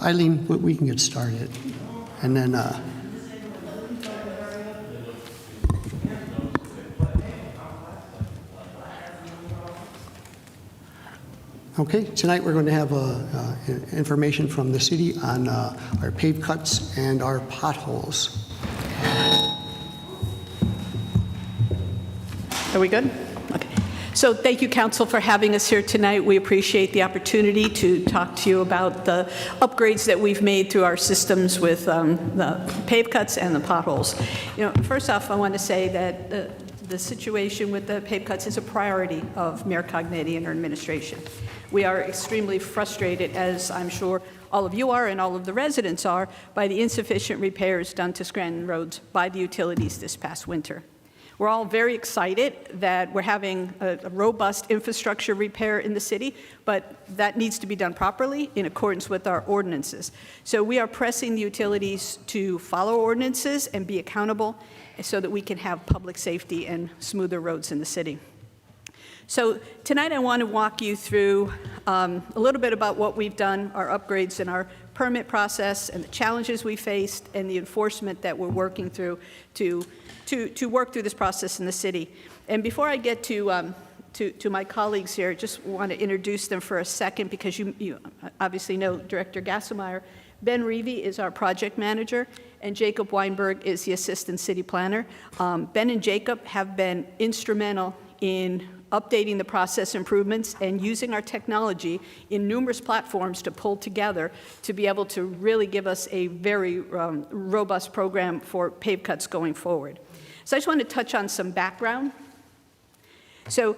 Eileen, we can get started. And then, okay, tonight we're going to have information from the city on our pave cuts and our potholes. Are we good? Okay. So thank you, Council, for having us here tonight. We appreciate the opportunity to talk to you about the upgrades that we've made through our systems with the pave cuts and the potholes. You know, first off, I want to say that the situation with the pave cuts is a priority of Mayor Cognetti and her administration. We are extremely frustrated, as I'm sure all of you are and all of the residents are, by the insufficient repairs done to Scranton roads by the utilities this past winter. We're all very excited that we're having a robust infrastructure repair in the city, but that needs to be done properly in accordance with our ordinances. So we are pressing the utilities to follow ordinances and be accountable so that we can have public safety and smoother roads in the city. So tonight I want to walk you through a little bit about what we've done, our upgrades in our permit process and the challenges we faced and the enforcement that we're working through to work through this process in the city. And before I get to my colleagues here, I just want to introduce them for a second because you obviously know Director Gassenmeyer. Ben Reavy is our project manager, and Jacob Weinberg is the assistant city planner. Ben and Jacob have been instrumental in updating the process improvements and using our technology in numerous platforms to pull together to be able to really give us a very robust program for pave cuts going forward. So I just want to touch on some background. So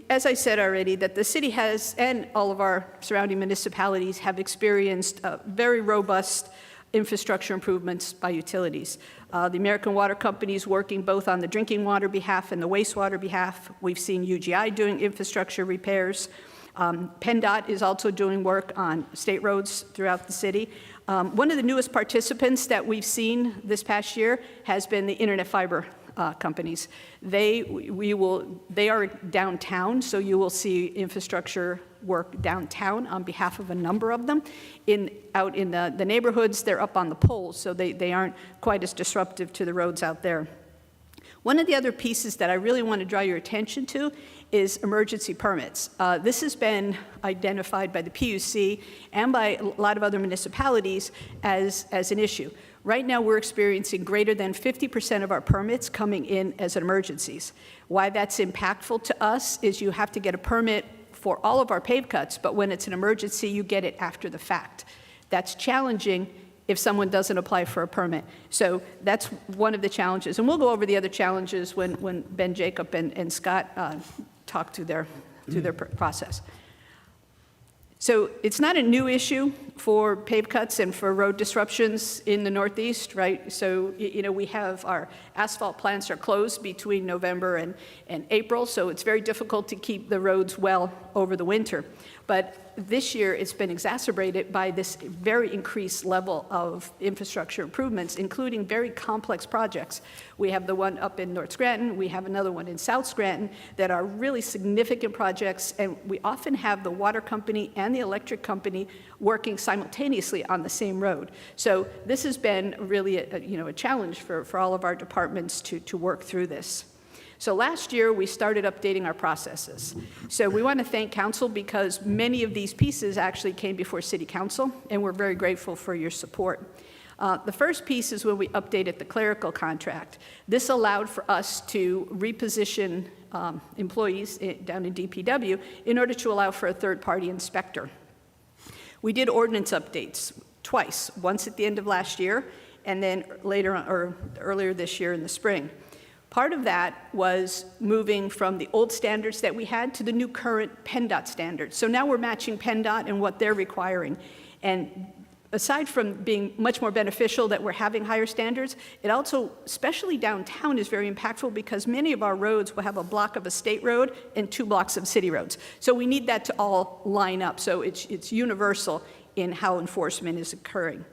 as I said already, that the city has, and all of our surrounding municipalities have experienced very robust infrastructure improvements by utilities. The American Water Company is working both on the drinking water behalf and the wastewater behalf. We've seen UGI doing infrastructure repairs. PennDOT is also doing work on state roads throughout the city. One of the newest participants that we've seen this past year has been the internet fiber companies. They are downtown, so you will see infrastructure work downtown on behalf of a number of them. Out in the neighborhoods, they're up on the poles, so they aren't quite as disruptive to the roads out there. One of the other pieces that I really want to draw your attention to is emergency permits. This has been identified by the PUC and by a lot of other municipalities as an issue. Right now, we're experiencing greater than 50% of our permits coming in as emergencies. Why that's impactful to us is you have to get a permit for all of our pave cuts, but when it's an emergency, you get it after the fact. That's challenging if someone doesn't apply for a permit. So that's one of the challenges. And we'll go over the other challenges when Ben, Jacob, and Scott talk through their process. So it's not a new issue for pave cuts and for road disruptions in the Northeast, right? So, you know, we have our asphalt plants are closed between November and April, so it's very difficult to keep the roads well over the winter. But this year, it's been exacerbated by this very increased level of infrastructure improvements, including very complex projects. We have the one up in North Scranton, we have another one in South Scranton that are really significant projects, and we often have the water company and the electric company working simultaneously on the same road. So this has been really a challenge for all of our departments to work through this. So last year, we started updating our processes. So we want to thank Council because many of these pieces actually came before City Council, and we're very grateful for your support. The first piece is when we updated the clerical contract. This allowed for us to reposition employees down in DPW in order to allow for a third-party inspector. We did ordinance updates twice, once at the end of last year, and then earlier this year in the spring. Part of that was moving from the old standards that we had to the new current PennDOT standards. So now we're matching PennDOT and what they're requiring. And aside from being much more beneficial that we're having higher standards, it also, especially downtown, is very impactful because many of our roads will have a block of a state road and 2 blocks of city roads. So we need that to all line up. So it's universal in how enforcement is occurring.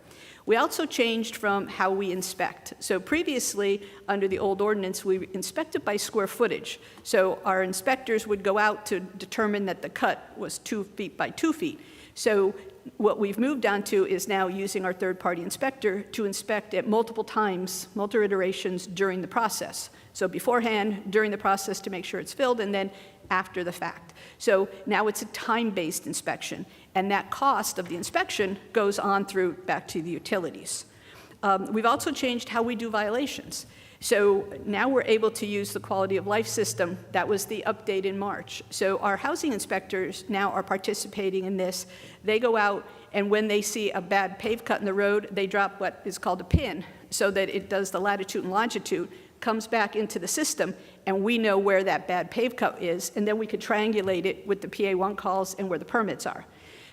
We also changed from how we inspect. So previously, under the old ordinance, we inspected by square footage. So our inspectors would go out to determine that the cut was 2 feet by 2 feet. So what we've moved on to is now using our third-party inspector to inspect it multiple times, multiple iterations during the process. So beforehand, during the process to make sure it's filled, and then after the fact. So now it's a time-based inspection, and that cost of the inspection goes on through back to the utilities. We've also changed how we do violations. So now we're able to use the quality of life system. That was the update in March. So our housing inspectors now are participating in this. They go out, and when they see a bad pave cut in the road, they drop what is called a pin so that it does the latitude and longitude, comes back into the system, and we know where that bad pave cut is, and then we could triangulate it with the PA1 calls and where the permits are.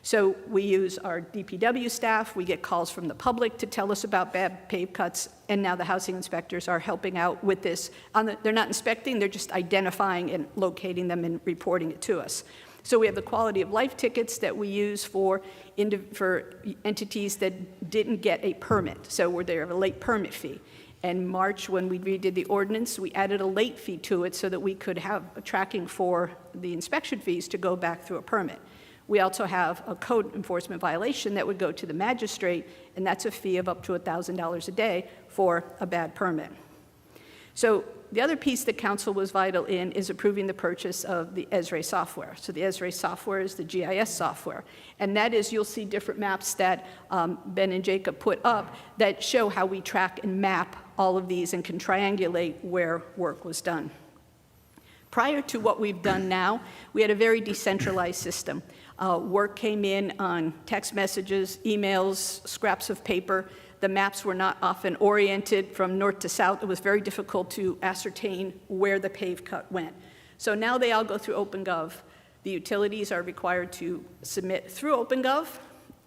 So we use our DPW staff, we get calls from the public to tell us about bad pave cuts, and now the housing inspectors are helping out with this. They're not inspecting, they're just identifying and locating them and reporting it to us. So we have the quality of life tickets that we use for entities that didn't get a permit, so where they have a late permit fee. In March, when we redid the ordinance, we added a late fee to it so that we could have a tracking for the inspection fees to go back through a permit. We also have a code enforcement violation that would go to the magistrate, and that's a fee of up to $1,000 a day for a bad permit. So the other piece that council was vital in is approving the purchase of the Esri software. So the Esri software is the GIS software, and that is, you'll see different maps that Ben and Jacob put up that show how we track and map all of these and can triangulate where work was done. Prior to what we've done now, we had a very decentralized system. Work came in on text messages, emails, scraps of paper. The maps were not often oriented from north to south. It was very difficult to ascertain where the pave cut went. So now they all go through OpenGov. The utilities are required to submit through OpenGov,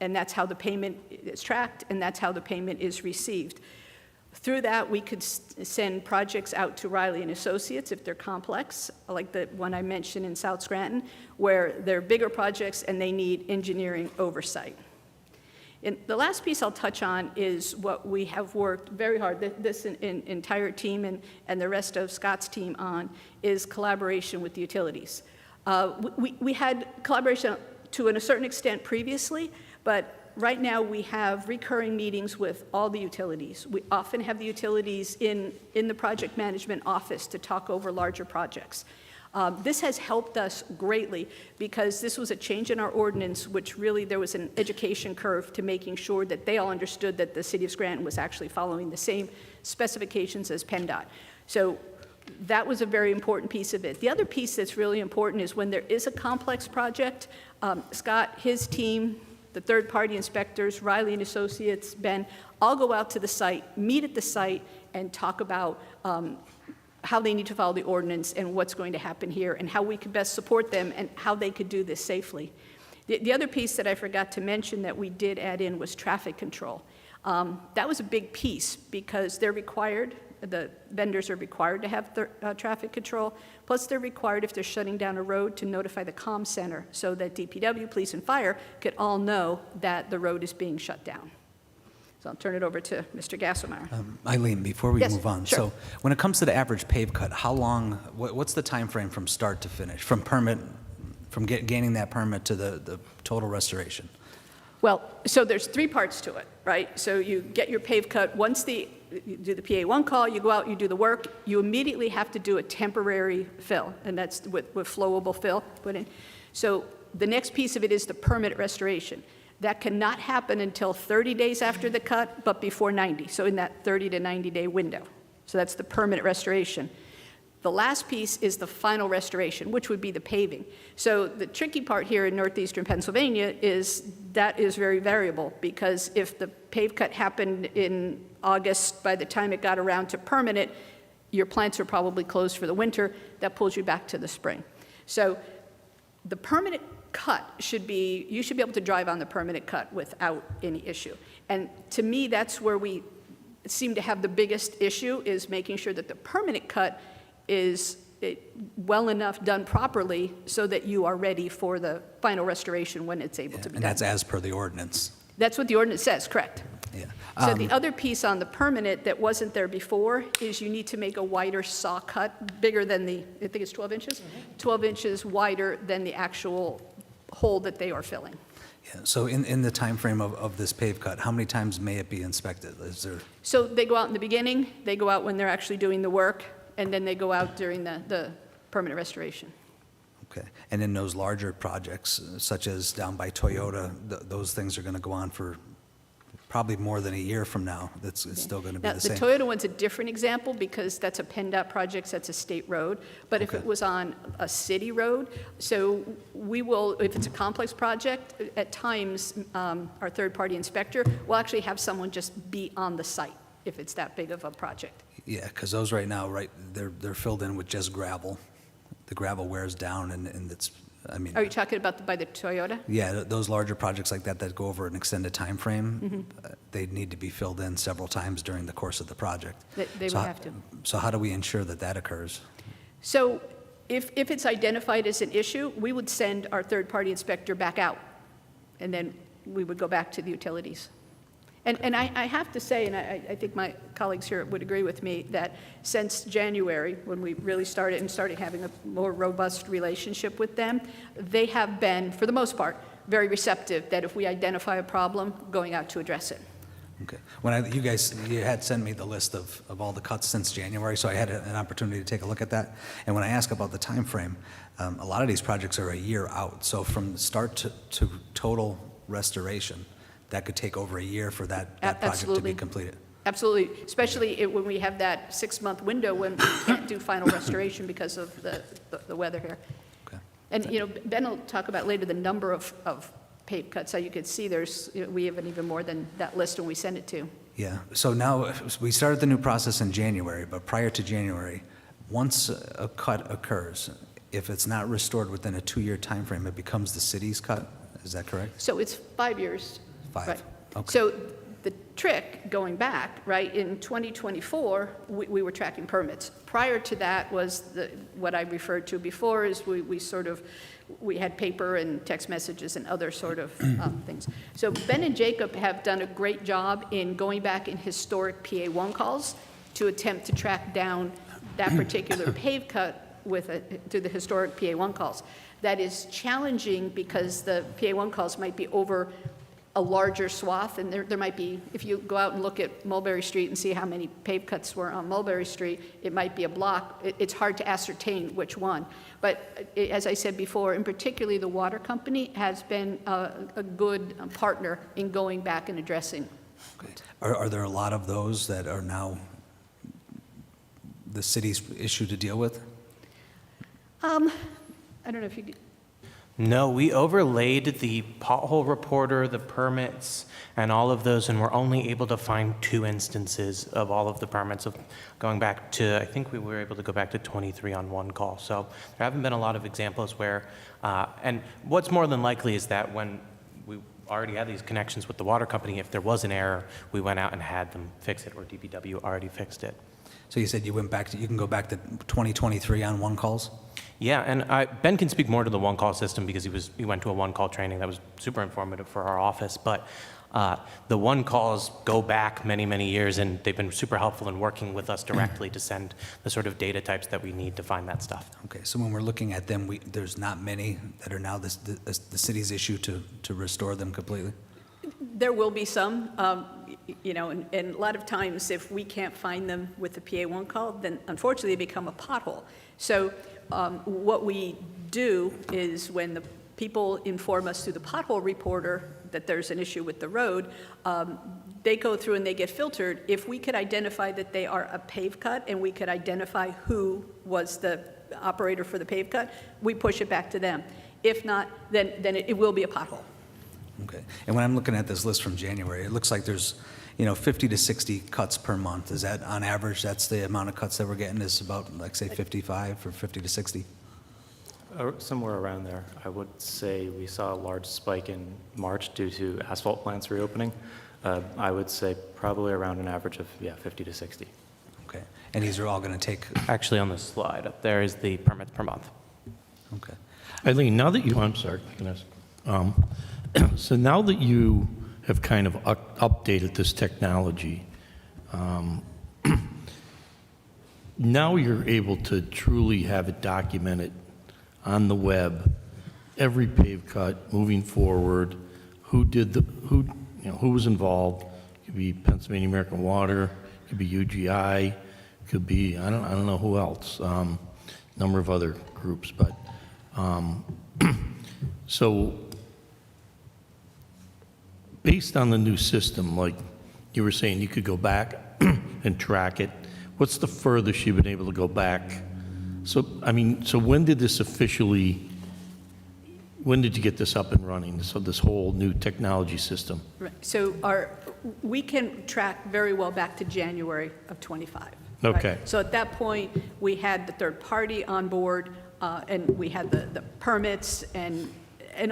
and that's how the payment is tracked, and that's how the payment is received. Through that, we could send projects out to Riley and Associates if they're complex, like the one I mentioned in South Scranton, where they're bigger projects and they need engineering oversight. And the last piece I'll touch on is what we have worked very hard, this entire team and the rest of Scott's team on, is collaboration with the utilities. We had collaboration to a certain extent previously, but right now we have recurring meetings with all the utilities. We often have the utilities in the project management office to talk over larger projects. This has helped us greatly because this was a change in our ordinance, which really there was an education curve to making sure that they all understood that the city of Scranton was actually following the same specifications as PennDOT. So that was a very important piece of it. The other piece that's really important is when there is a complex project, Scott, his team, the third-party inspectors, Riley and Associates, Ben, all go out to the site, meet at the site, and talk about how they need to follow the ordinance and what's going to happen here and how we could best support them and how they could do this safely. The other piece that I forgot to mention that we did add in was traffic control. That was a big piece because they're required, the vendors are required to have traffic control, plus they're required if they're shutting down a road to notify the comm center so that DPW, police, and fire could all know that the road is being shut down. So I'll turn it over to Mr. Gassenmeyer. Eileen, before we move on, sure. So when it comes to the average pave cut, how long, what's the time frame from start to finish, from gaining that permit to the total restoration? Well, so there's three parts to it, right? So you get your pave cut. Once you do the PA1 call, you go out, you do the work, you immediately have to do a temporary fill, and that's with flowable fill put in. So the next piece of it is the permanent restoration. That cannot happen until 30 days after the cut, but before 90, so in that 30 to 90-day window. So that's the permanent restoration. The last piece is the final restoration, which would be the paving. So the tricky part here in northeastern Pennsylvania is that is very variable, because if the pave cut happened in August, by the time it got around to permanent, your plants are probably closed for the winter. That pulls you back to the spring. So the permanent cut you should be able to drive on the permanent cut without any issue. And to me, that's where we seem to have the biggest issue, is making sure that the permanent cut is well enough done properly so that you are ready for the final restoration when it's able to be done. And that's as per the ordinance. That's what the ordinance says, correct. Yeah. So the other piece on the permanent that wasn't there before is you need to make a wider saw cut, bigger than I think it's 12 inches? 12 inches wider than the actual hole that they are filling. Yeah, so in the timeframe of this pave cut, how many times may it be inspected? Is there, So they go out in the beginning, they go out when they're actually doing the work, and then they go out during the permanent restoration. okay. And in those larger projects, such as down by Toyota, those things are going to go on for probably more than a year from now. It's still going to be Now, the the same. Toyota one's a different example because that's a PennDOT project, that's a state road. But if Okay. it was on a city road, so we will, if it's a complex project, at times, our third-party inspector will actually have someone just be on the site if it's that big of a project. Yeah, because those right now, they're filled in with just gravel. The gravel wears down and it's, I mean. Are you talking about by the Toyota? Yeah, those larger projects like that go over an extended time frame, they need to be filled in several times during the course of the project. They So would how- have to. So how do we ensure that that occurs? So if it's identified as an issue, we would send our third-party inspector back out, and then we would go back to the utilities. And I have to say, and I think my colleagues here would agree with me, that since January, when we really started having a more robust relationship with them, they have been, for the most part, very receptive that if we identify a problem, going out to address it. Okay. You had sent me the list of all the cuts since January, so I had an opportunity to take a look at that. And when I ask about the time frame, a lot of these projects are a year out. So from the start to total restoration, that could take over a year for that project to Absolutely. be completed. Absolutely, especially when we have that 6-month window when we can't do final restoration because of the weather here. Okay. And, Ben will talk about later the number of pave cuts. So you could see we have even more than that list when we send it to. Yeah, so now, we started the new process in January, but prior to January, once a cut occurs, if it's not restored within a 2-year time frame, it becomes the city's cut, is that correct? So it's 5 years. 5, Right. okay. So the trick, going back, right, in 2024, we were tracking permits. Prior to that was what I referred to before is we had paper and text messages and other sort of things. So Ben and Jacob have done a great job in going back in historic PA1 calls to attempt to track down that particular pave cut through the historic PA1 calls. That is challenging because the PA1 calls might be over a larger swath, and there might be, if you go out and look at Mulberry Street and see how many pave cuts were on Mulberry Street, it might be a block. It's hard to ascertain which one. But as I said before, and particularly the water company has been a good partner in going back and addressing. Okay. Are there a lot of those that are now the city's issue to deal with? I don't know if you could. No, we overlaid the pothole reporter, the permits, and all of those, and we're only able to find 2 instances of all of the permits of going back to, I think we were able to go back to 23 on one call. So there haven't been a lot of examples where, and what's more than likely is that when we already had these connections with the water company, if there was an error, we went out and had them fix it, or DPW already fixed it. So you said you can go back to 2023 on one calls? Yeah, and Ben can speak more to the one-call system because he went to a one-call training that was super informative for our office. But the one calls go back many, many years, and they've been super helpful in working with us directly to send the sort of data types that we need to find that stuff. Okay, so when we're looking at them, there's not many that are now the city's issue to restore them completely? There will be some, and a lot of times if we can't find them with the PA1 call, then unfortunately they become a pothole. So what we do is when the people inform us through the pothole reporter that there's an issue with the road, they go through and they get filtered. If we could identify that they are a pave cut and we could identify who was the operator for the pave cut, we push it back to them. If not, then it will be a pothole. Okay, and when I'm looking at this list from January, it looks like there's 50 to 60 cuts per month. Is that on average, that's the amount of cuts that we're getting, is about, like, say, 55 or 50 to 60? Somewhere around there. I would say we saw a large spike in March due to asphalt plants reopening. I would say probably around an average of, 50 to 60. Okay, and these are all going to take, Actually, on the slide up there is the permits per month. okay. Eileen, now that I'm sorry, can I ask? So now that you have kind of updated this technology, now you're able to truly have it documented on the web, every pave cut moving forward, who was involved. It could be Pennsylvania American Water, it could be UGI, could be, I don't know who else, number of other groups, but, so, based on the new system, like you were saying, you could go back and track it. What's the furthest you've been able to go back? So, I mean, so when did you get this up and running, so this whole new technology system? Right. So we can track very well back to January of '25. right? Okay. So at that point, we had the third party on board, and we had the permits and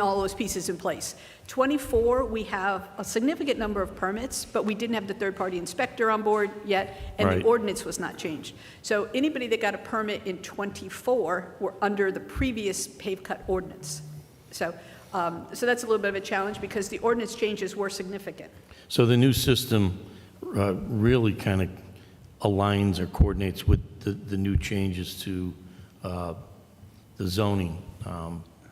all those pieces in place. '24, we have a significant number of permits, but we didn't have the third party inspector on board yet, and Right. the ordinance was not changed. So anybody that got a permit in '24 were under the previous pave cut ordinance. So that's a little bit of a challenge because the ordinance changes were significant. So the new system really kind of aligns or coordinates with the new changes to the zoning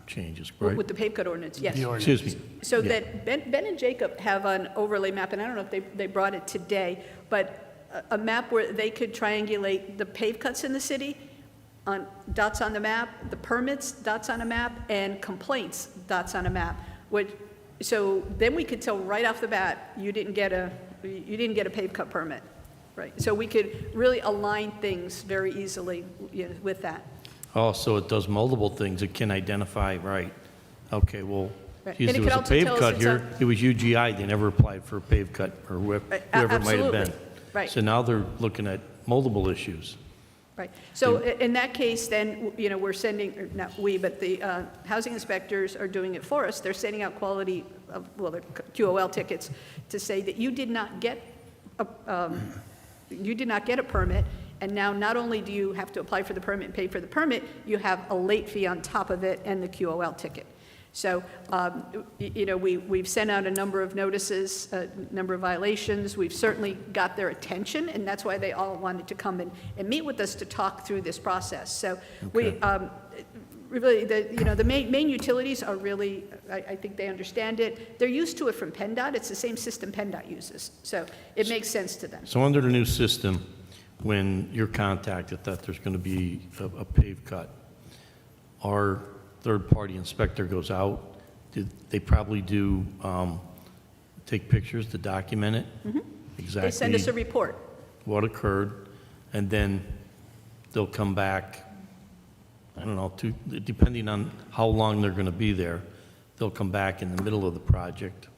changes, right? With the pave cut ordinance, yes. Excuse me. So Yeah. that Ben and Jacob have an overlay map, and I don't know if they brought it today, but a map where they could triangulate the pave cuts in the city on dots on the map, the permits, dots on a map, and complaints, dots on a map. So then we could tell right off the bat, you didn't get a pave cut permit, right? So we could really align things very easily with that. Oh, so it does multiple things. It can identify, right. Okay, well, Right. geez, And it there was could a also pave tell us cut it's here. It was UGI. They never applied for a pave cut, or whoever it might have been. Absolutely. Right. So now they're looking at multiple issues. Right. So in that case, then, we're sending, or not we, but the housing inspectors are doing it for us. They're sending out quality, they're QOL tickets to say that you did not get a permit, and now not only do you have to apply for the permit and pay for the permit, you have a late fee on top of it and the QOL ticket. So, we've sent out a number of notices, a number of violations. We've certainly got their attention, and that's why they all wanted to come and meet with us to talk through this process. So we, really, the main utilities are really, I think they understand it. They're used to it from PennDOT. It's the same system PennDOT uses. So it makes sense to them. So under the new system, when you're contacted that there's going to be a pave cut, our third-party inspector goes out, they probably do take pictures to document it, exactly They send us a report. what occurred, and then they'll come back, I don't know, depending on how long they're going to be there, they'll come back in the middle of the project,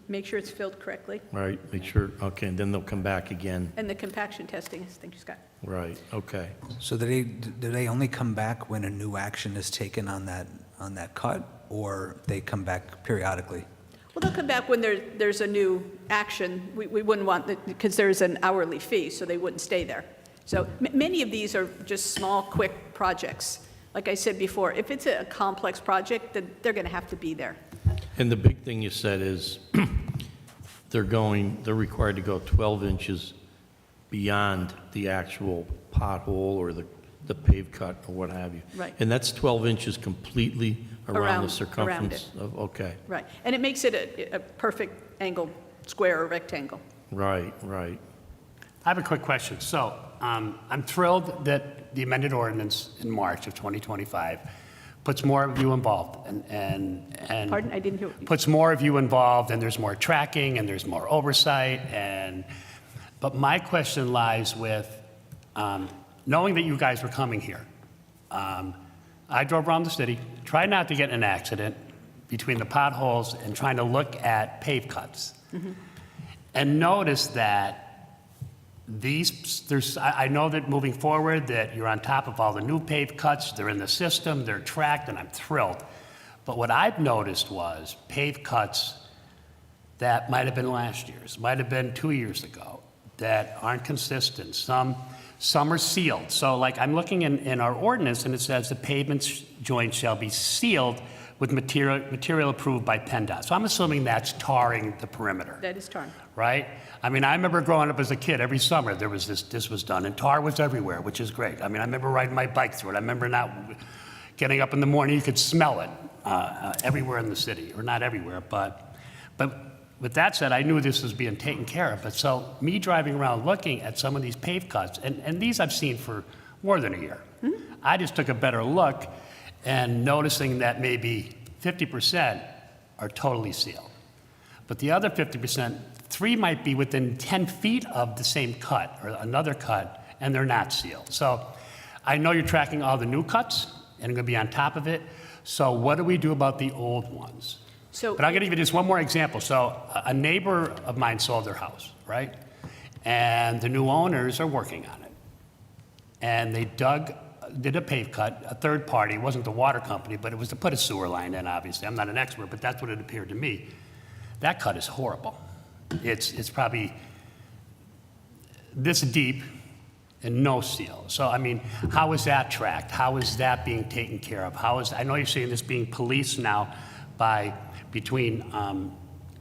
Make sure it's filled correctly. right? Make sure, okay, and then they'll come back again, And the compaction testing, thank you, Scott. right, okay. So do they only come back when a new action is taken on that cut, or they come back periodically? Well, they'll come back when there's a new action. We wouldn't want, because there's an hourly fee, so they wouldn't stay there. So many of these are just small, quick projects. Like I said before, if it's a complex project, then they're going to have to be there. And the big thing you said is they're required to go 12 inches beyond the actual pothole or the pave cut or what have you. Right. And that's 12 inches completely around Around the it. circumference of, okay. Right. And it makes it a perfect angled square or rectangle. Right, right. I have a quick question. So I'm thrilled that the amended ordinance in March of 2025 puts more of you involved and Pardon? I didn't hear. puts more of you involved, and there's more tracking and there's more oversight. But my question lies with knowing that you guys were coming here. I drove around the city, tried not to get in an accident between the potholes and trying to look at pave cuts, and noticed that I know that moving forward that you're on top of all the new pave cuts, they're in the system, they're tracked, and I'm thrilled. But what I've noticed was pave cuts that might have been last year's, might have been 2 years ago, that aren't consistent. Some are sealed. So like I'm looking in our ordinance, and it says the pavement joints shall be sealed with material approved by PennDOT. So I'm assuming that's tarring the perimeter. That is tarn. Right? I mean, I remember growing up as a kid, every summer there was this was done, and tar was everywhere, which is great. I mean, I remember riding my bike through it. I remember not getting up in the morning, you could smell it everywhere in the city, or not everywhere, but But with that said, I knew this was being taken care of. But so me driving around looking at some of these pave cuts, and these I've seen for more than a year. I just took a better look and noticing that maybe 50% are totally sealed. But the other 50%, 3 might be within 10 feet of the same cut or another cut, and they're not sealed. So I know you're tracking all the new cuts and going to be on top of it. So what do we do about the old ones? But I'm going to give you just one more example. So a neighbor of mine sold their house, right? And the new owners are working on it. And they did a pave cut, a third party. It wasn't the water company, but it was to put a sewer line in, obviously. I'm not an expert, but that's what it appeared to me. That cut is horrible. It's probably this deep and no seal. So, I mean, how is that tracked? How is that being taken care of? I know you're seeing this being policed now between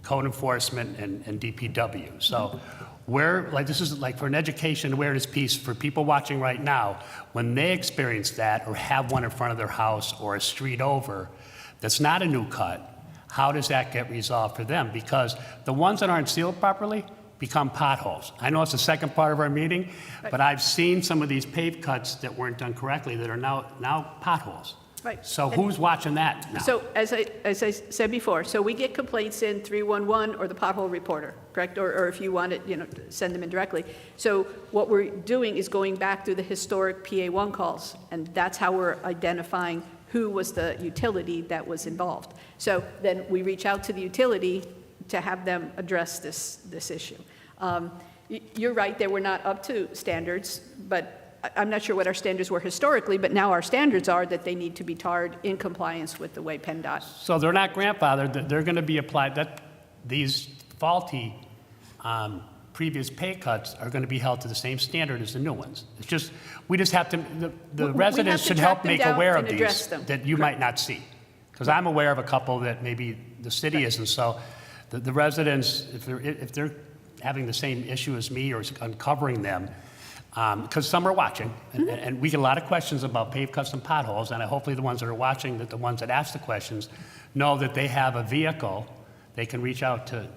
code enforcement and DPW. So this is like for an education awareness piece for people watching right now, when they experience that or have one in front of their house or a street over that's not a new cut, how does that get resolved for them? Because the ones that aren't sealed properly become potholes. I know it's the second part of our meeting, but I've seen some of these pave cuts that weren't done correctly that are now potholes. Right. So who's watching that now? So as I said before, so we get complaints in 311 or the pothole reporter, correct? Or if you want it, send them in directly. So what we're doing is going back through the historic PA1 calls, and that's how we're identifying who was the utility that was involved. So then we reach out to the utility to have them address this issue. You're right, they were not up to standards, but I'm not sure what our standards were historically, but now our standards are that they need to be tarred in compliance with the way PennDOT. So they're not grandfathered, they're going to be applied, these faulty previous pay cuts are going to be held to the same standard as the new ones. It's just, we just have to, the residents should help make aware of these that you might not see. Because I'm aware of a couple that maybe the city isn't, so the residents, if they're having the same issue as me or uncovering them, because some are watching, and we get a lot of questions about pave cuts and potholes, and hopefully the ones that are watching, that the ones that ask the questions, know that they have a vehicle, they can reach out to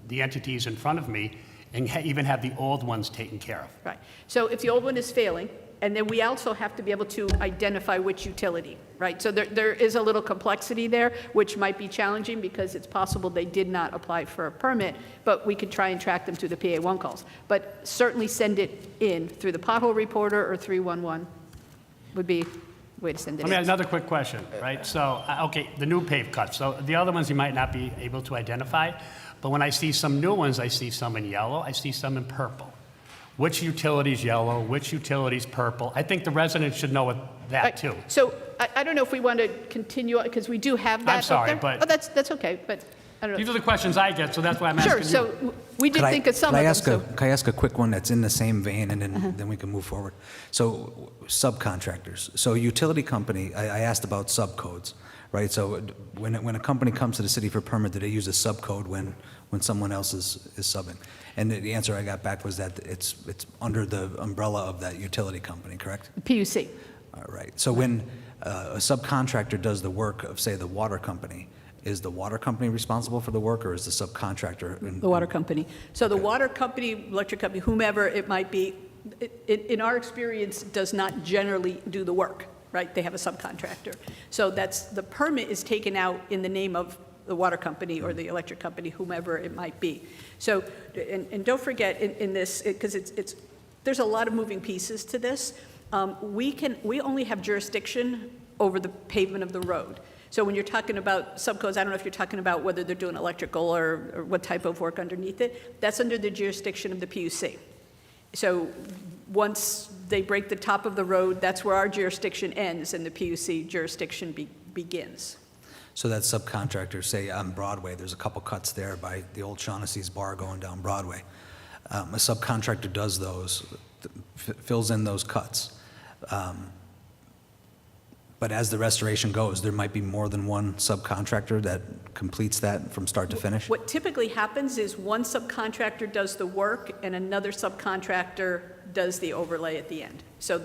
the entities in front of me and even have the old ones taken care of. Right. So if the old one is failing, and then we also have to be able to identify which utility, right? So there is a little complexity there, which might be challenging because it's possible they did not apply for a permit, but we could try and track them through the PA1 calls. But certainly send it in through the pothole reporter or 311 would be a way to send it in. Another quick question, right? So, okay, the new pave cuts. So the other ones you might not be able to identify, but when I see some new ones, I see some in yellow, I see some in purple. Which utility's yellow, which utility's purple? I think the residents should know that too. So I don't know if we want to continue, because we do have that I'm sorry, up there. but- Oh, that's okay, but I don't know. These are the questions I get, so that's why I'm asking Sure, you. so we did think of some of them, so. Can I ask a quick one that's in the same vein, and then we can move forward? So subcontractors. So utility company, I asked about subcodes, right? So when a company comes to the city for permit, do they use a subcode when someone else is subbing? And the answer I got back was that it's under the umbrella of that utility company, correct? PUC. All right. So when a subcontractor does the work of, say, the water company, is the water company responsible for the work, or is the subcontractor? The water company. So the water company, electric company, whomever it might be, in our experience, does not generally do the work, right? They have a subcontractor. So the permit is taken out in the name of the water company or the electric company, whomever it might be. So, and don't forget in this, because there's a lot of moving pieces to this. We only have jurisdiction over the pavement of the road. So when you're talking about subcodes, I don't know if you're talking about whether they're doing electrical or what type of work underneath it. That's under the jurisdiction of the PUC. So once they break the top of the road, that's where our jurisdiction ends and the PUC jurisdiction begins. So that subcontractor, say on Broadway, there's a couple cuts there by the old Shaughnessy's bar going down Broadway. A subcontractor does those, fills in those cuts. But as the restoration goes, there might be more than one subcontractor that completes that from start to finish? What typically happens is one subcontractor does the work and another subcontractor does the overlay at the end. So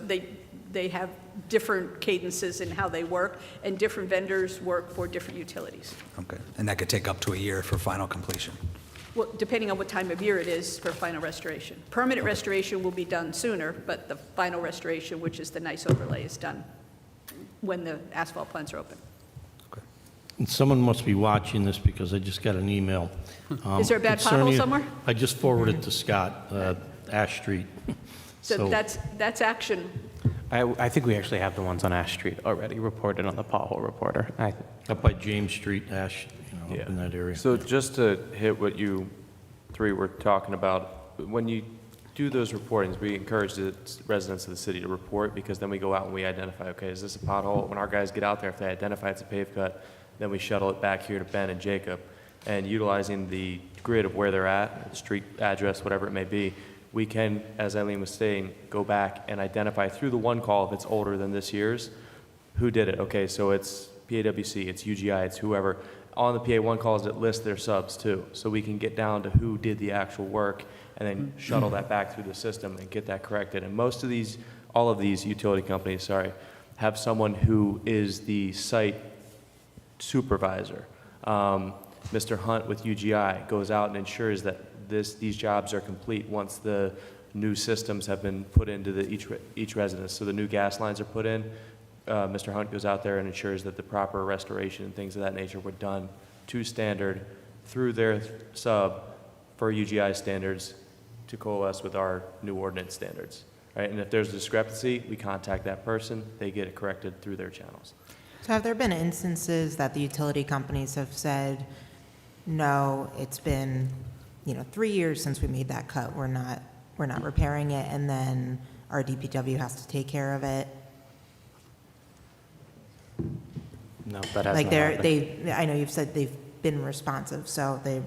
they have different cadences in how they work, and different vendors work for different utilities. Okay, and that could take up to a year for final completion. Well, depending on what time of year it is for final restoration. Permanent restoration will be done sooner, but the final restoration, which is the nice overlay, is done when the asphalt plants are open. Okay. And someone must be watching this because I just got an email. Is there a bad pothole concerning- somewhere? I just forwarded to Scott, Ash Street. So that's action. I think we actually have the ones on Ash Street already reported on the pothole reporter. Up by James Street, Ash, up in that area. So just to hit what you three were talking about, when you do those reportings, we encourage the residents of the city to report, because then we go out and we identify, okay, is this a pothole? When our guys get out there, if they identify it's a pave cut, then we shuttle it back here to Ben and Jacob. And utilizing the grid of where they're at, street address, whatever it may be, we can, as Eileen was saying, go back and identify through the one call, if it's older than this year's, who did it. Okay, so it's PAWC, it's UGI, it's whoever. On the PA1 calls, it lists their subs too. So we can get down to who did the actual work and then shuttle that back through the system and get that corrected. And most of these, all of these utility companies, have someone who is the site supervisor. Mr. Hunt with UGI goes out and ensures that these jobs are complete once the new systems have been put into each residence. So the new gas lines are put in. Mr. Hunt goes out there and ensures that the proper restoration and things of that nature were done to standard through their sub for UGI standards to coalesce with our new ordinance standards. Right? And if there's a discrepancy, we contact that person. They get it corrected through their channels. So have there been instances that the utility companies have said, no, it's been, 3 years since we made that cut, we're not repairing it, and then our DPW has to take care of it? No, that hasn't Like happened. I know you've said they've been responsive, so they're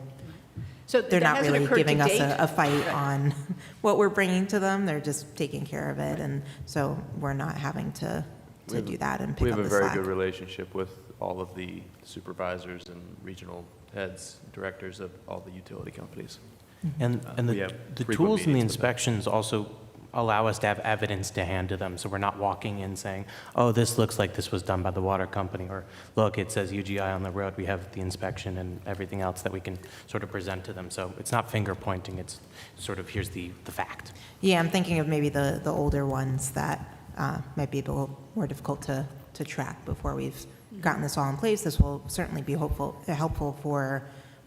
That not hasn't really occurred to giving us date. a fight on what we're bringing to them. They're just taking care of it, and so we're not having to do that and We pick have up a the very slack. good relationship with all of the supervisors and regional heads, directors of all the utility companies. And we the have the frequent tools and the meetings with them. inspections also allow us to have evidence to hand to them, so we're not walking in saying, oh, this looks like this was done by the water company, or look, it says UGI on the road, we have the inspection and everything else that we can sort of present to them. So it's not finger pointing, it's sort of, here's the fact. Yeah, I'm thinking of maybe the older ones that might be a little more difficult to track before we've gotten this all in place. This will certainly be helpful for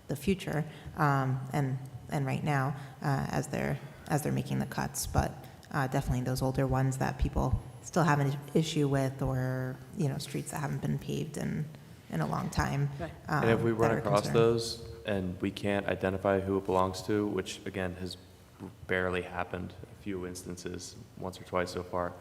the future and right now as they're making the cuts, but definitely those older ones that people still have an issue with, or streets that haven't been paved in a long time. Right. And if we run that are across concerned. those and we can't identify who it belongs to, which again has barely happened, a few instances, once or twice so far,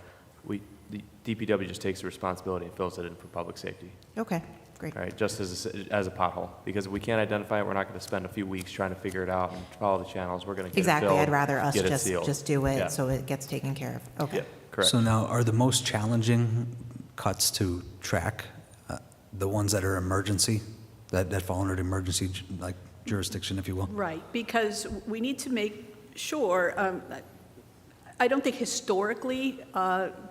the DPW just takes the responsibility and fills it in for public safety, Okay, great. right? Just as a pothole, because if we can't identify it, we're not going to spend a few weeks trying to figure it out and follow the channels. We're going to get Exactly. it filled, I'd rather us get it sealed. just do it Yeah. so it gets taken care of. Okay. Yeah, correct. So now, are the most challenging cuts to track the ones that are emergency, that fall under the emergency jurisdiction, if you will? Right, because we need to make sure, I don't think historically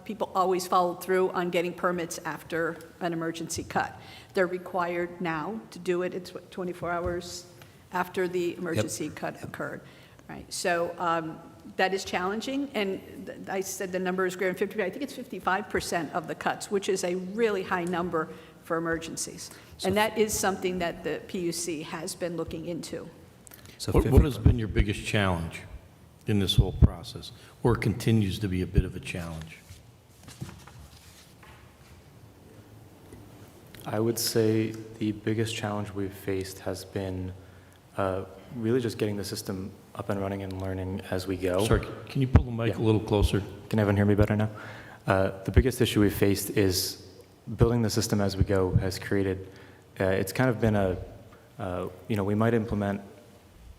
people always followed through on getting permits after an emergency cut. They're required now to do it, it's 24 hours after the emergency cut occurred, right? So that is challenging, and I said the number is greater than 50%, I think it's 55% of the cuts, which is a really high number for emergencies. And that is something that the PUC has been looking into. So What has been your biggest challenge in this whole process, or continues to be a bit of a challenge? I would say the biggest challenge we've faced has been really just getting the system up and running and learning as we go. Sorry, can you pull the mic a little closer? Can everyone hear me better now? The biggest issue we've faced is building the system as we go has created, it's kind of been we might implement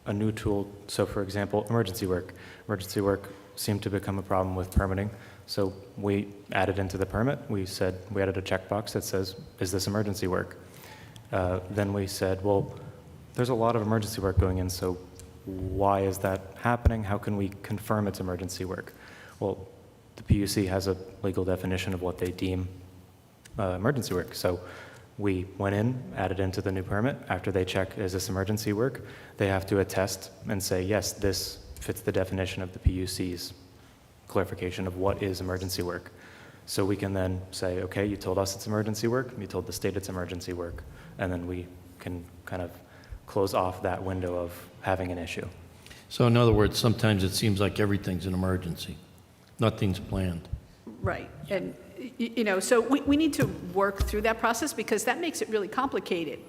a new tool. So for example, emergency work. Emergency work seemed to become a problem with permitting. So we added into the permit, we added a checkbox that says, is this emergency work? Then we said, well, there's a lot of emergency work going in, so why is that happening? How can we confirm it's emergency work? Well, the PUC has a legal definition of what they deem emergency work. So we went in, added into the new permit. After they check, is this emergency work? They have to attest and say, yes, this fits the definition of the PUC's clarification of what is emergency work. So we can then say, okay, you told us it's emergency work, you told the state it's emergency work, and then we can kind of close off that window of having an issue. So in other words, sometimes it seems like everything's an emergency. Nothing's planned. Right, and, so we need to work through that process, because that makes it really complicated,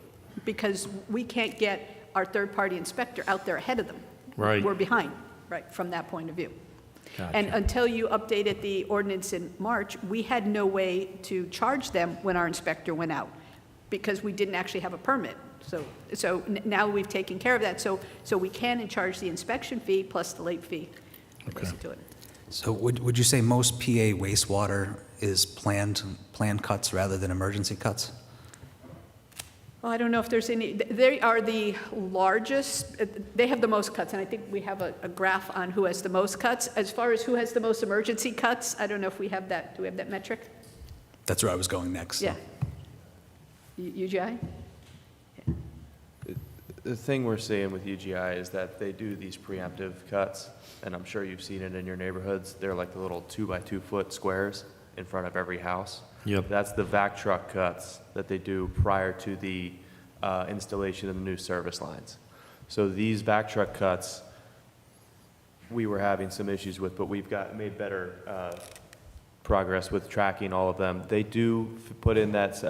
because we can't get our third-party inspector out there ahead of them. Right. We're behind, right, from that point of view. Gotcha. And until you updated the ordinance in March, we had no way to charge them when our inspector went out, because we didn't actually have a permit. So now we've taken care of that, so we can charge the inspection fee plus the late fee. Okay. To it. So would you say most PA wastewater is planned cuts rather than emergency cuts? Well, I don't know if there's any, they are the largest, they have the most cuts, and I think we have a graph on who has the most cuts. As far as who has the most emergency cuts, I don't know if we have that, do we have that metric? That's where I was going next. so. Yeah. UGI? The thing we're seeing with UGI is that they do these preemptive cuts, and I'm sure you've seen it in your neighborhoods. They're like the little 2-by-2 foot squares in front of every house. Yep. That's the vac truck cuts that they do prior to the installation of the new service lines. So these vac truck cuts, we were having some issues with, but we've made better progress with tracking all of them. They do put in that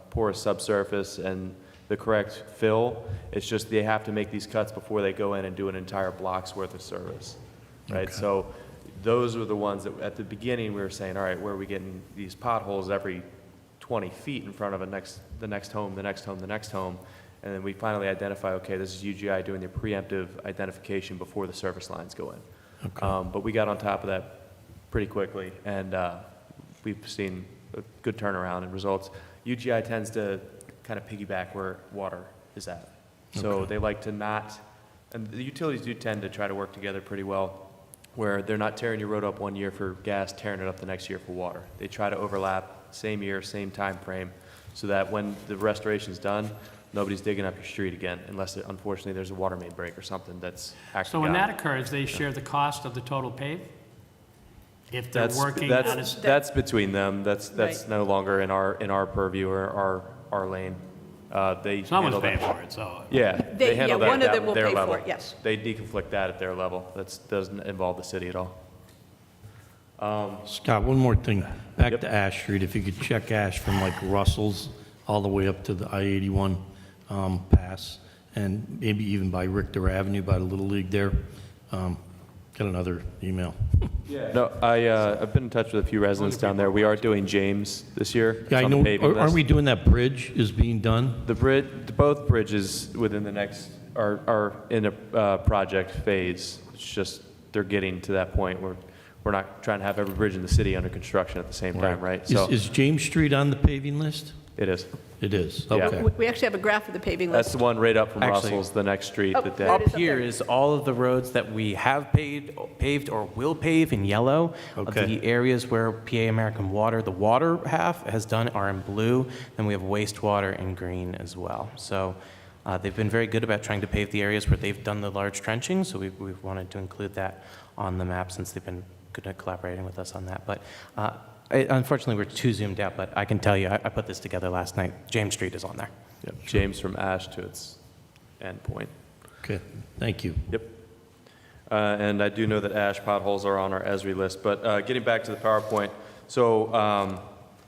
porous subsurface and the correct fill. It's just they have to make these cuts before they go in and do an entire block's worth of service, right? Okay. So those were the ones that at the beginning we were saying, all right, where are we getting these potholes every 20 feet in front of the next home, the next home, the next home? And then we finally identify, okay, this is UGI doing the preemptive identification before the service lines go in. Okay. But we got on top of that pretty quickly, and we've seen a good turnaround and results. UGI tends to kind of piggyback where water is at. So they like to not, and the utilities do tend to try to work together pretty well, where they're not tearing your road up one year for gas, tearing it up the next year for water. They try to overlap, same year, same time frame, so that when the restoration's done, nobody's digging up your street again, unless unfortunately there's a water main break or something that's actually So when got that occurs, they share the cost of the total pave? If they're That's, working on a... that's between them. That's Right. no longer in our purview or our lane. They Someone's handle paying that. for it, so... Yeah, They- they handle yeah, that one of at them will their pay for level. it, yes. They deconflict that at their level. That doesn't involve the city at all. Scott, one more thing. Back Yep. to Ash Street, if you could check Ash from like Russell's all the way up to the I-81 pass, and maybe even by Richter Avenue, by the Little League there. Got another email. No, I've been in touch with a few residents down there. We are doing James this year. It's Yeah, I on the know, paving aren't list. we doing that bridge is being done? The bridge, both bridges within the next, are in a project phase. It's just, they're getting to that point where we're not trying to have every bridge in the city under construction at the same time, right? So Is James Street on the paving list? it is. It is, Yeah. okay. We actually have a graph of the paving That's list. the one right up from Actually- Russell's, the next street Oh, that there they, it is Up up here there. is all of the roads that we have paved or will pave in yellow. Okay. The areas where PA American Water, the water half has done are in blue, and we have wastewater in green as well. So they've been very good about trying to pave the areas where they've done the large trenching, so we've wanted to include that on the map since they've been good at collaborating with us on that. But unfortunately, we're too zoomed out, but I can tell you, I put this together last night. James Street is on there. yep, James from Ash to its end point. Okay, thank you. Yep. And I do know that ash potholes are on our ESRI list, but getting back to the PowerPoint, so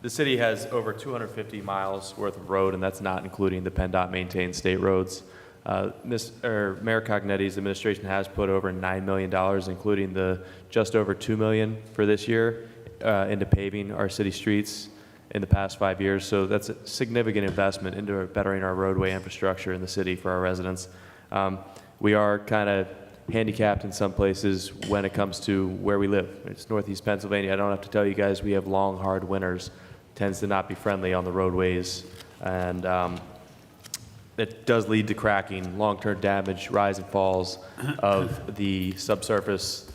the city has over 250 miles worth of road, and that's not including the PennDOT maintained state roads. Mayor Cognetti's administration has put over $9 million, including the just over $2 million for this year, into paving our city streets in the past 5 years. So that's a significant investment into bettering our roadway infrastructure in the city for our residents. We are kind of handicapped in some places when it comes to where we live. It's Northeast Pennsylvania. I don't have to tell you guys, we have long, hard winters. Tends to not be friendly on the roadways, and it does lead to cracking, long-term damage, rise and falls of the subsurface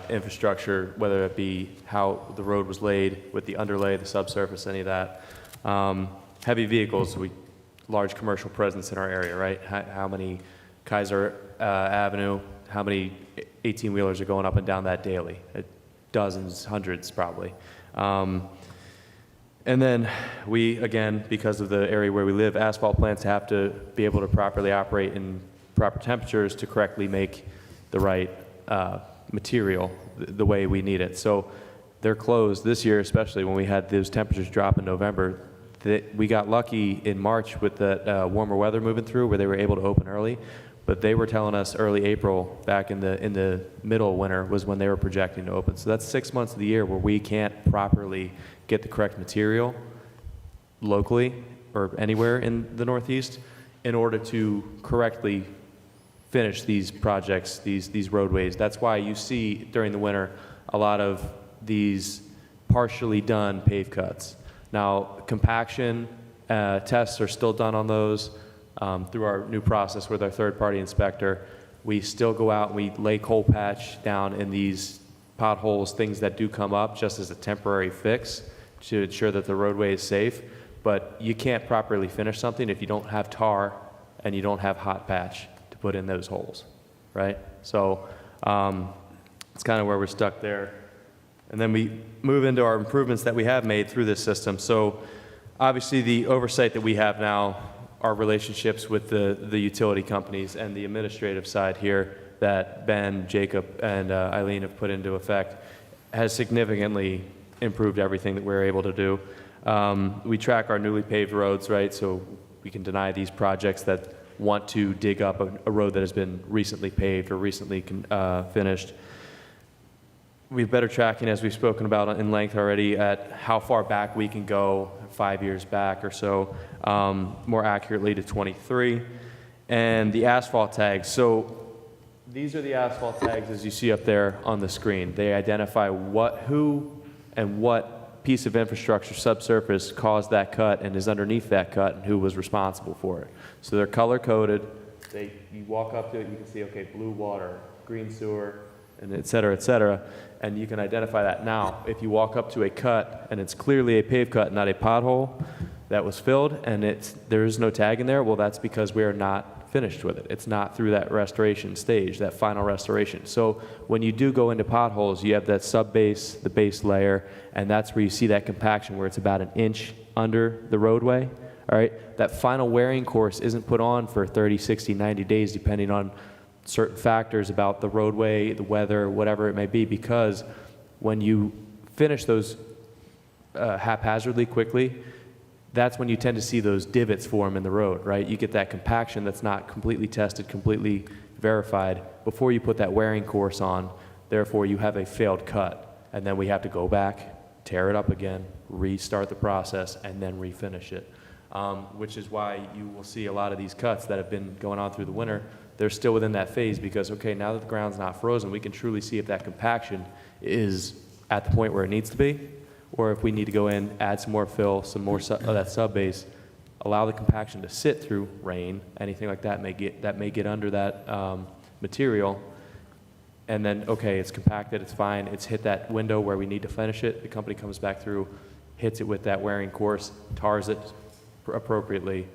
infrastructure, whether it be how the road was laid with the underlay, the subsurface, any of that. Heavy vehicles, large commercial presence in our area, right? How many Kaiser Avenue, how many 18-wheelers are going up and down that daily? Dozens, hundreds probably. And then we, again, because of the area where we live, asphalt plants have to be able to properly operate in proper temperatures to correctly make the right material the way we need it. So they're closed this year, especially when we had those temperatures drop in November. We got lucky in March with the warmer weather moving through where they were able to open early. But they were telling us early April, back in the middle of winter, was when they were projecting to open. So that's 6 months of the year where we can't properly get the correct material locally or anywhere in the Northeast in order to correctly finish these projects, these roadways. That's why you see during the winter a lot of these partially done pave cuts. Now, compaction tests are still done on those. Through our new process with our third-party inspector, we still go out and we lay coal patch down in these potholes, things that do come up, just as a temporary fix to ensure that the roadway is safe. But you can't properly finish something if you don't have tar and you don't have hot patch to put in those holes, right? So it's kind of where we're stuck there. And then we move into our improvements that we have made through this system. So obviously the oversight that we have now, our relationships with the utility companies and the administrative side here that Ben, Jacob, and Eileen have put into effect has significantly improved everything that we're able to do. We track our newly paved roads, right? So we can deny these projects that want to dig up a road that has been recently paved or recently finished. We have better tracking, as we've spoken about in length already, at how far back we can go, 5 years back or so, more accurately to 23. And the asphalt tags. So these are the asphalt tags as you see up there on the screen. They identify who and what piece of infrastructure subsurface caused that cut and is underneath that cut and who was responsible for it. So they're color-coded. You walk up to it, you can see, okay, blue water, green sewer, and et cetera, and you can identify that. Now, if you walk up to a cut and it's clearly a pave cut, not a pothole that was filled, and there is no tag in there, well, that's because we are not finished with it. It's not through that restoration stage, that final restoration. So when you do go into potholes, you have that sub-base, the base layer, and that's where you see that compaction where it's about an inch under the roadway. All right, that final wearing course isn't put on for 30, 60, 90 days, depending on certain factors about the roadway, the weather, whatever it may be, because when you finish those haphazardly quickly, that's when you tend to see those divots form in the road, right? You get that compaction that's not completely tested, completely verified before you put that wearing course on. Therefore, you have a failed cut, and then we have to go back, tear it up again, restart the process, and then refinish it, which is why you will see a lot of these cuts that have been going on through the winter. They're still within that phase because, okay, now that the ground's not frozen, we can truly see if that compaction is at the point where it needs to be, or if we need to go in, add some more fill, some more of that sub-base, allow the compaction to sit through rain, anything like that may get under that material, and then, okay, it's compacted, it's fine, it's hit that window where we need to finish it, the company comes back through, hits it with that wearing course, tars it appropriately,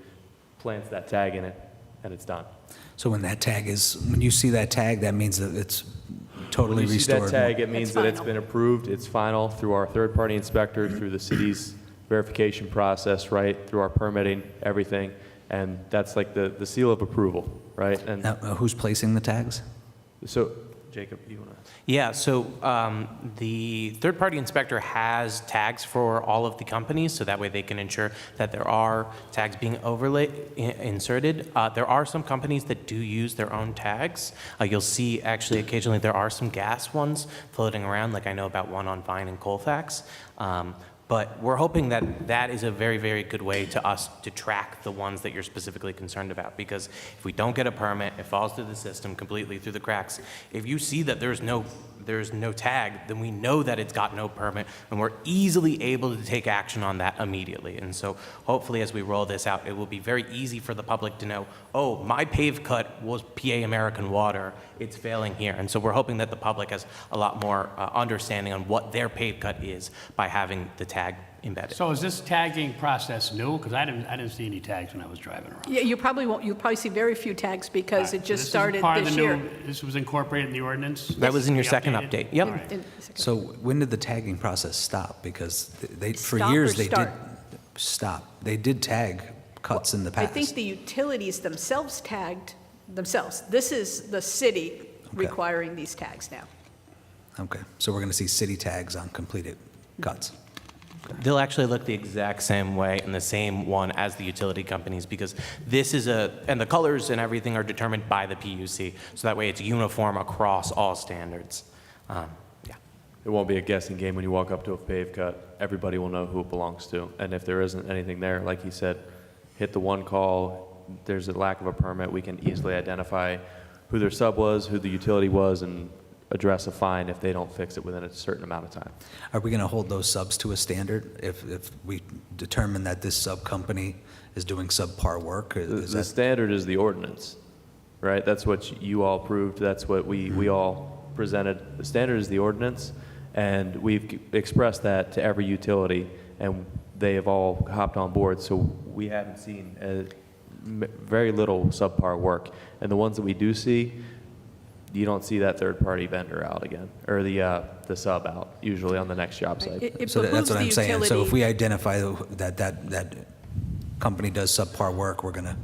plants that tag in it, and it's done. So when you see that tag, that means that it's totally When you see restored. that tag, it means It's that it's final. been approved, it's final through our third-party inspector, through the city's verification process, right, through our permitting, everything, and that's like the seal of approval, right? And Now, who's placing the tags? so, Jacob, you want to? Yeah, so the third-party inspector has tags for all of the companies, so that way they can ensure that there are tags being inserted. There are some companies that do use their own tags. You'll see, actually, occasionally there are some gas ones floating around, like I know about one on Vine and Colfax. But we're hoping that that is a very, very good way to us to track the ones that you're specifically concerned about. Because if we don't get a permit, it falls through the system completely through the cracks. If you see that there's no there's no tag, then we know that it's got no permit, and we're easily able to take action on that immediately. And so hopefully as we roll this out, it will be very easy for the public to know, oh, my pave cut was PA American Water, it's failing here. And so we're hoping that the public has a lot more understanding on what their pave cut is by having the tag embedded. So is this tagging process new? Because I didn't see any tags when I was driving around. Yeah, you probably won't, you'll probably see very few tags because it So just this is started part of this the year. new- This was incorporated in the ordinance? That was in your The second updated? update. Yep. All right. So when did the tagging process stop? Because they, for Stop or years, they did start? stop. They did tag cuts in the I past. think the utilities themselves tagged themselves. This is the city requiring these tags now. Okay, so we're going to see city tags on completed cuts. They'll actually look the exact same way and the same one as the utility companies, because this is and the colors and everything are determined by the PUC, so that way it's uniform across all standards. Yeah. It won't be a guessing game when you walk up to a pave cut. Everybody will know who it belongs to. And if there isn't anything there, like he said, hit the one call, there's a lack of a permit, we can easily identify who their sub was, who the utility was, and address a fine if they don't fix it within a certain amount of time. Are we going to hold those subs to a standard if we determine that this sub company is doing subpar work? The standard is the ordinance, right? That's what you all approved, that's what we all presented. The standard is the ordinance, and we've expressed that to every utility, and they have all hopped on board, so we haven't seen very little subpar work. And the ones that we do see, you don't see that third-party vendor out again, or the sub out, usually on the next job site. It So behooves that's what the I'm saying. So utility- if we identify that company does subpar work, we're going to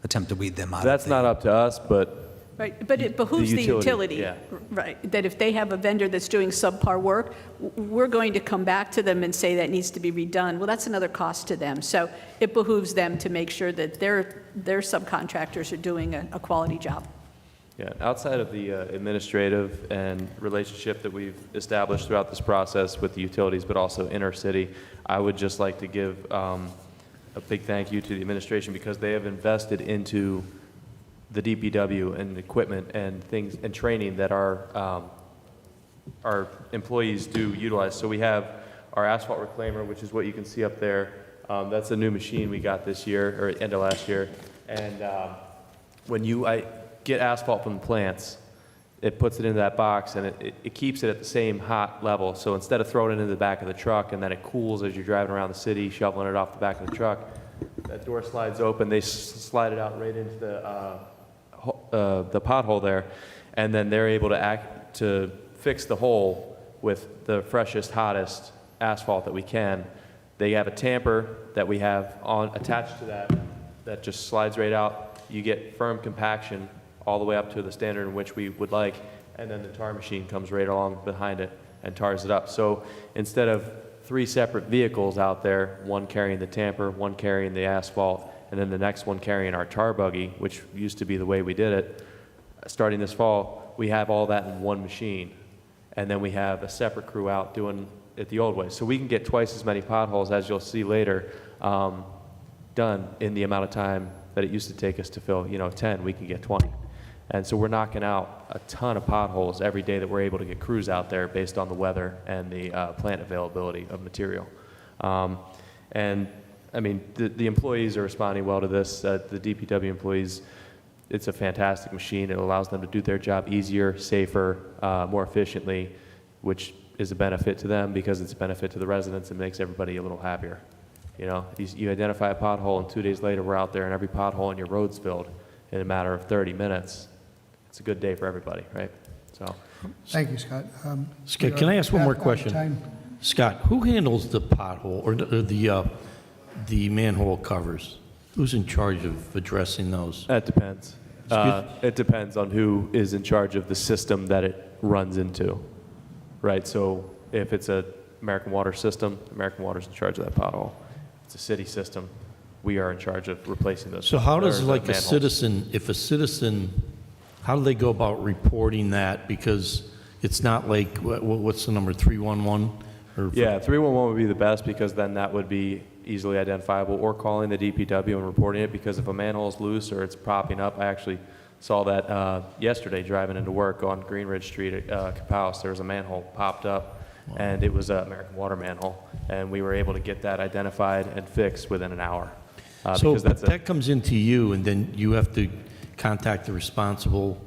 attempt to weed them out. That's not up to us, but Right, but it behooves the utility, yeah. right, that if they have a vendor that's doing subpar work, we're going to come back to them and say that needs to be redone. Well, that's another cost to them. So it behooves them to make sure that their subcontractors are doing a quality job. yeah, outside of the administrative and relationship that we've established throughout this process with the utilities, but also inter-city, I would just like to give a big thank you to the administration, because they have invested into the DPW and equipment and things and training that our employees do utilize. So we have our asphalt reclaimer, which is what you can see up there. That's a new machine we got this year, or end of last year. And when I get asphalt from the plants, it puts it into that box, and it keeps it at the same hot level. So instead of throwing it into the back of the truck and then it cools as you're driving around the city, shoveling it off the back of the truck, that door slides open, they slide it out right into the pothole there, and then they're able to fix the hole with the freshest, hottest asphalt that we can. They have a tamper that we have attached to that just slides right out. You get firm compaction all the way up to the standard in which we would like, and then the tar machine comes right along behind it and tars it up. So instead of 3 separate vehicles out there, one carrying the tamper, one carrying the asphalt, and then the next one carrying our tar buggy, which used to be the way we did it, starting this fall, we have all that in one machine. And then we have a separate crew out doing it the old way. So we can get twice as many potholes, as you'll see later, done in the amount of time that it used to take us to fill, 10, we can get 20. And so we're knocking out a ton of potholes every day that we're able to get crews out there based on the weather and the plant availability of material. And I mean, the employees are responding well to this. The DPW employees, it's a fantastic machine. It allows them to do their job easier, safer, more efficiently, which is a benefit to them because it's a benefit to the residents and makes everybody a little happier. You identify a pothole, and 2 days later we're out there and every pothole in your road's filled in a matter of 30 minutes. It's a good day for everybody, right? So, Thank you, Scott. Scott, can I ask one more question? Scott, who handles the pothole or the manhole covers? Who's in charge of addressing those? that depends. It depends on who is in charge of the system that it runs into, right? So if it's a American Water system, American Water's in charge of that pothole. If it's a city system, we are in charge of replacing those. So how does, or like, a manholes. citizen, how do they go about reporting that? Because it's not like, what's the number, 311? Or Yeah, 311 would be the best, because then that would be easily identifiable, or calling the DPW and reporting it, because if a manhole is loose or it's propping up, I actually Saw that yesterday driving into work on Green Ridge Street at Caucus. There was a manhole popped up, and it was an American Water manhole. And we were able to get that identified and fixed within an hour. So because that's that comes into you, and then you have to contact the responsible,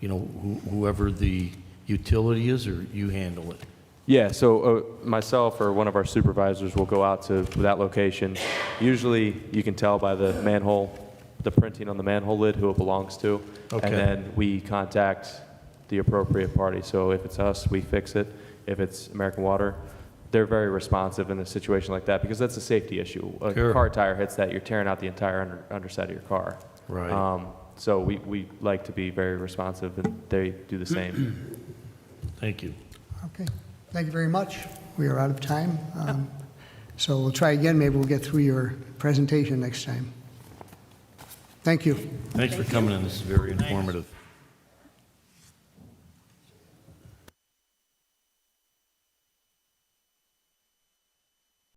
whoever the utility is, or you handle it? Yeah, so myself or one of our supervisors will go out to that location. Usually you can tell by the manhole, the printing on the manhole lid, who it belongs to. Okay. And then we contact the appropriate party. So if it's us, we fix it. If it's American Water, they're very responsive in a situation like that because that's a safety issue. A Sure. car tire hits that, you're tearing out the entire underside of your car. Right. So we like to be very responsive, and they do the same. Thank you. Okay, thank you very much. We are out of time. So we'll try again. Maybe we'll get through your presentation next time. Thank you. Thanks for coming in. This is very informative.